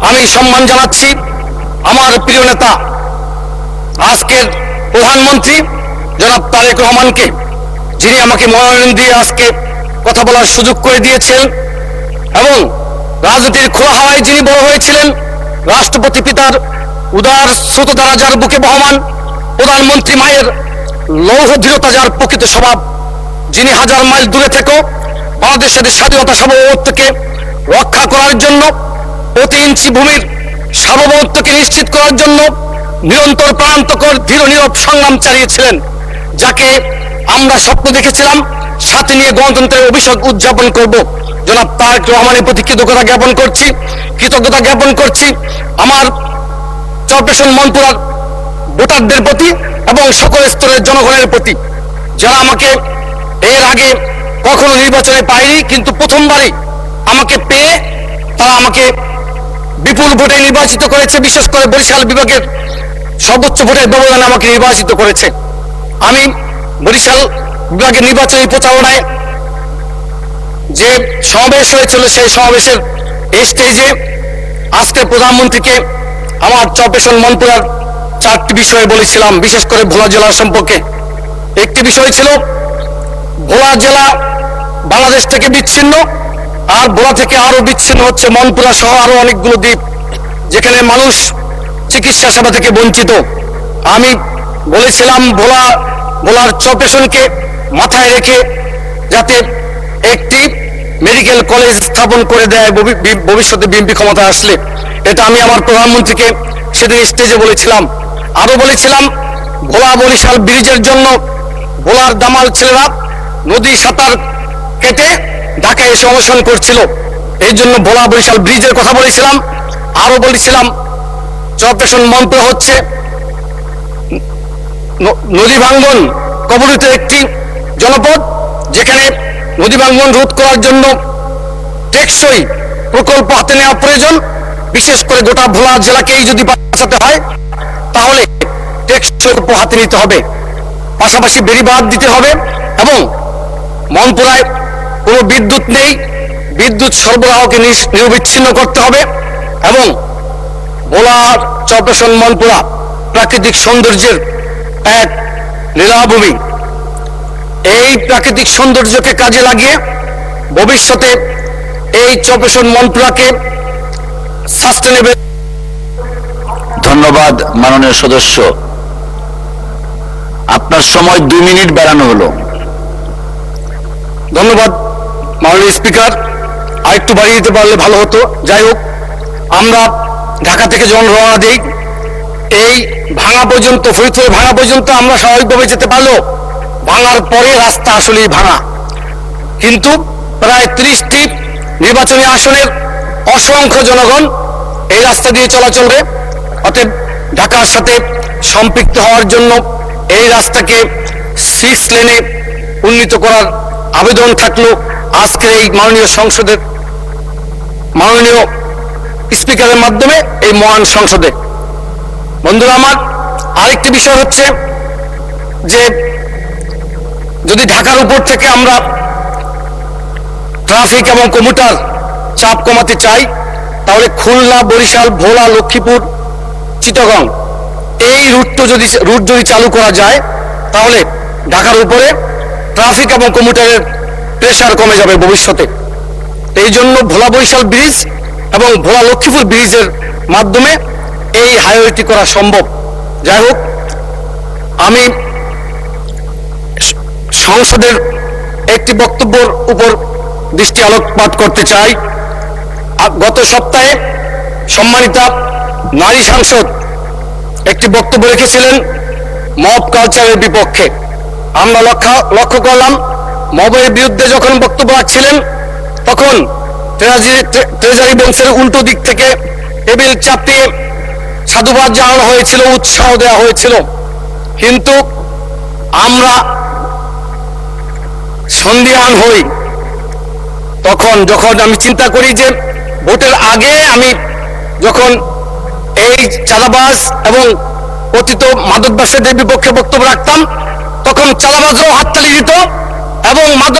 আমি সম্মান জানাচ্ছি আমার প্রিয় নেতা আজকের প্রধানমন্ত্রী জনাব তারেক রহমানকে, যিনি আমাকে মনোনয়ন দিয়ে আজকে কথা বলার সুযোগ করে দিয়েছেন এবং রাজনীতির খোলা হাওয়ায় যিনি বড় হয়েছিলেন, রাষ্ট্রপতি পিতার উদার স্রোত দ্বারা যার বুকে বহমান, প্রধানমন্ত্রী মায়ের লৌহ দৃঢ়তা যার প্রকৃত স্বভাব, যিনি হাজার মাইল দূরে থেকেও বাংলাদেশের স্বাধীনতা সার্বভৌমত্বকে রক্ষা করার জন্য, প্রতি ইঞ্চি ভূমির সার্বভৌমত্বকে নিশ্চিত করার জন্য নিরন্তর প্রাণান্তকর দৃঢ় নীরব সংগ্রাম চালিয়েছিলেন, যাকে আমরা স্বপ্ন দেখেছিলাম সাথে নিয়ে গণতন্ত্রের অভিষেক উদযাপন করব। জনাব তারেক রহমানের প্রতি কৃতজ্ঞতা জ্ঞাপন করছি আমার চরপেশন মনপুরার ভোটারদের প্রতি এবং সকল স্তরের জনগণের প্রতি, যারা আমাকে এর আগে কখনো নির্বাচনে পায়নি, কিন্তু প্রথমবারই আমাকে পেয়ে তারা আমাকে বিপুল ভোটে নির্বাচিত করেছে। বিশেষ করে বরিশাল বিভাগের সর্বোচ্চ ভোটের ব্যবধানে আমাকে নির্বাচিত করেছে। আমি বরিশাল বিভাগের নির্বাচনী প্রচারণায় যে সমাবেশ হয়েছিল, সেই সমাবেশের স্টেজে আজকে প্রধানমন্ত্রীকে আমার চরপেশন মনপুরার 4টি বিষয়ে বলেছিলাম, বিশেষ করে ভোলা জেলা সম্পর্কে। একটি বিষয় ছিল ভোলা জেলা বাংলাদেশ থেকে বিচ্ছিন্ন, আর ভোলা থেকে আরো বিচ্ছিন্ন হচ্ছে মনপুরা সহ আরো অনেকগুলো দ্বীপ, যেখানে মানুষ চিকিৎসা সেবা থেকে বঞ্চিত। আমি বলেছিলাম ভোলার চরপেশনকে মাথায় রেখে যাতে একটি মেডিকেল কলেজ স্থাপন করে দেয় ভবিষ্যতে বিএনপি ক্ষমতায় আসলে। এটা আমি আমার প্রধানমন্ত্রীকে সেদিন স্টেজে বলেছিলাম। আরো বলেছিলাম ভোলা বরিশাল ব্রিজের জন্য ভোলার দামাল ছেলেরা নদী সাঁতার কেটে ঢাকায় এসে অনশন করছিল, এই জন্য ভোলা বরিশাল ব্রিজের কথা বলেছিলাম। আরো বলেছিলাম চরপেশন মনপুরা হচ্ছে নদী ভাঙ্গন কবলিত একটি জনপদ, যেখানে নদী ভাঙ্গন রোধ করার জন্য টেকসই প্রকল্প হাতে নেওয়া প্রয়োজন। বিশেষ করে গোটা ভোলা জেলাকেই যদি বাঁচাতে হয় তাহলে টেকসই প্রকল্প হাতে নিতে হবে, পাশাপাশি বেড়িবাঁধ দিতে হবে এবং মনপুরায় কোনো বিদ্যুৎ নেই, বিদ্যুৎ সরবরাহকে নিরবিচ্ছিন্ন করতে হবে এবং ভোলার চরপেশন মনপুরা প্রাকৃতিক সৌন্দর্যের এক লীলাভূমি। এই প্রাকৃতিক সৌন্দর্যকে কাজে লাগিয়ে ভবিষ্যতে এই চরপেশন মনপুরাকে সাস্টেনেবল। ধন্যবাদ মাননীয় সদস্য, আপনার সময় 2 মিনিট বাড়ানো হলো। ধন্যবাদ মাননীয় স্পিকার, আরেকটু বাড়িয়ে দিতে পারলে ভালো হতো। যাই হোক, আমরা ঢাকা থেকে যখন রওনা দিই, এই ভাঙা পর্যন্ত, ফরিদপুরে ভাঙা পর্যন্ত আমরা স্বাভাবিকভাবে যেতে পারলেও ভাঙার পরে রাস্তা আসলেই ভাঙা। কিন্তু প্রায় 30টি নির্বাচনী আসনের অসংখ্য জনগণ এই রাস্তা দিয়ে চলাচল করে, অতএব ঢাকার সাথে সম্পৃক্ত হওয়ার জন্য এই রাস্তাকে 6 লেনে উন্নীত করার আবেদন থাকলো আজকের এই মাননীয় সংসদের মাননীয় স্পিকারের মাধ্যমে এই মহান সংসদে। বন্ধুরা আমার, আরেকটি বিষয় হচ্ছে যে যদি ঢাকার উপর থেকে আমরা ট্রাফিক এবং কমিউটার চাপ কমাতে চাই, তাহলে খুলনা, বরিশাল, ভোলা, লক্ষ্মীপুর, চিটাগং এই রুট যদি চালু করা যায়, তাহলে ঢাকার উপরে ট্রাফিক এবং কমিউটারের প্রেশার কমে যাবে ভবিষ্যতে। এই জন্য ভোলা বরিশাল ব্রিজ এবং ভোলা লক্ষ্মীপুর ব্রিজের মাধ্যমে এই হাইওয়েটি করা সম্ভব। যাই হোক, আমি সংসদের একটি বক্তব্যের উপর দৃষ্টি আলোকপাত করতে চাই। গত সপ্তাহে সম্মানিতা নারী সাংসদ একটি বক্তব্য রেখেছিলেন মব কালচারের বিপক্ষে। আমরা লক্ষ্য করলাম মবের বিরুদ্ধে যখন বক্তব্য রাখছিলেন, তখন ট্রেজারি বেঞ্চের উল্টো দিক থেকে টেবিল চাপিয়ে সাধুবাদ জানানো হয়েছিল, উৎসাহ দেওয়া হয়েছিল। কিন্তু আমরা সন্দিহান হই যখন আমি চিন্তা করি যে ভোটের আগে আমি যখন এই চাঁদাবাজ এবং পতিত মাদক ব্যবসায়ীদের বিপক্ষে বক্তব্য রাখতাম, তখন চাঁদাবাজরাও হাততালি দিত এবং মাদক